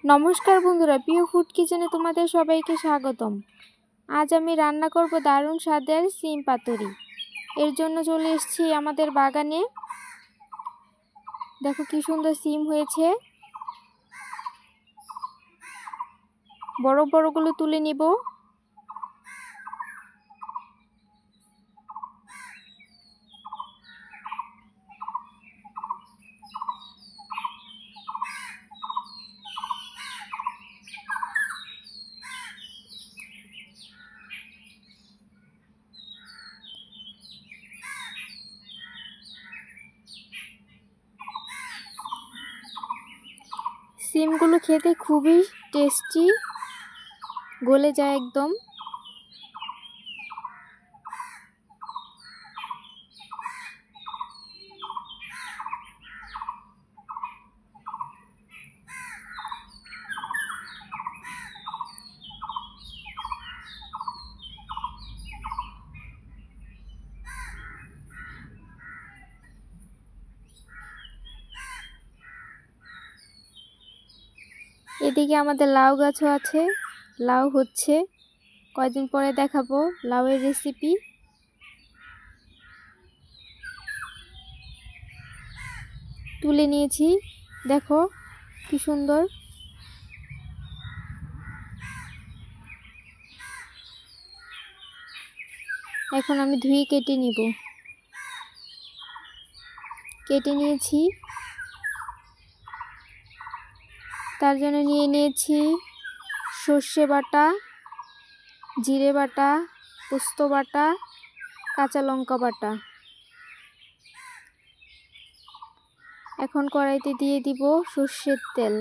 নমস্কার বন্ধুরা, প্রিয় ফুড কিচেনে তোমাদের সবাইকে স্বাগতম। আজ আমি রান্না করব দারুণ স্বাদের সিম পাতুরি। এর জন্য চলে এসেছি আমাদের বাগানে। দেখো কি সুন্দর সিম হয়েছে। বড় বড়গুলো তুলে নিব। সিমগুলো খেতে খুবই টেস্টি, গলে যায় একদম। এদিকে আমাদের লাউ গাছও আছে, লাউ হচ্ছে। কয়েকদিন পরে দেখাবো লাউয়ের রেসিপি। তুলে নিয়েছি, দেখো কি সুন্দর। এখন আমি ধুয়ে কেটে নিব। কেটে নিয়েছি। তার জন্য নিয়ে নিয়েছি সর্ষে বাটা, জিরে বাটা, পোস্ত বাটা, কাঁচা লঙ্কা বাটা। এখন কড়াইতে দিয়ে দিব সর্ষের তেল।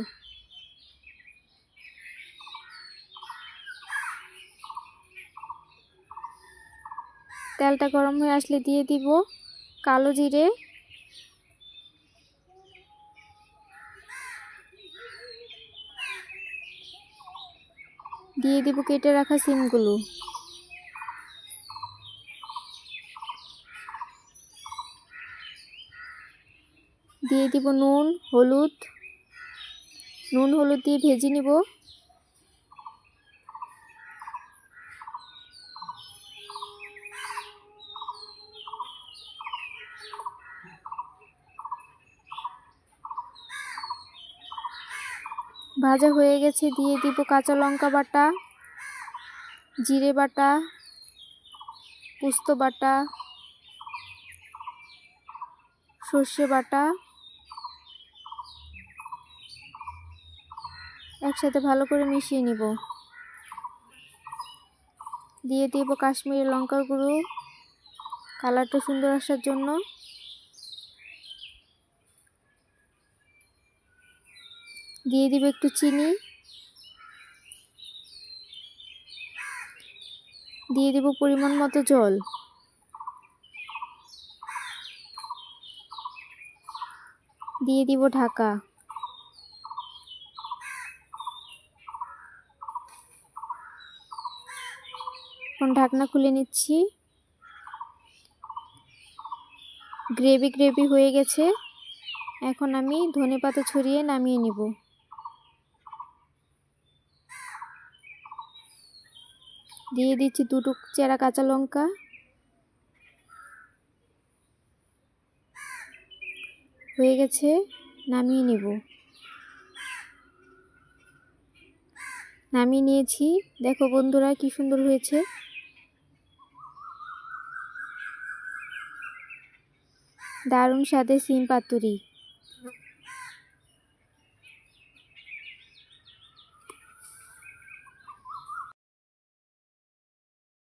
তেলটা গরম হয়ে আসলে দিয়ে দিব কালো জিরে, দিয়ে দিব কেটে রাখা সিমগুলো, দিয়ে দিব নুন হলুদ দিয়ে ভেজে নিব। ভাজা হয়ে গেছে, দিয়ে দিব কাঁচা লঙ্কা বাটা, জিরে বাটা, পোস্ত বাটা, সর্ষে বাটা। একসাথে ভালো করে মিশিয়ে নিব। দিয়ে দিব কাশ্মীরি লঙ্কার গুঁড়ো, কালারটা সুন্দর আসার জন্য। দিয়ে দিব একটু চিনি, দিয়ে দিব পরিমাণ মতো জল, দিয়ে দিব ঢাকা। এখন ঢাকনা খুলে নিচ্ছি। গ্রেভি হয়ে গেছে। এখন আমি ধনেপাতা ছড়িয়ে নামিয়ে নিব। দিয়ে দিচ্ছি দুটো চেরা কাঁচা লঙ্কা। হয়ে গেছে, নামিয়ে নেব। নামিয়ে নিয়েছি। দেখো বন্ধুরা কি সুন্দর হয়েছে। দারুণ স্বাদের সিম পাতুরি।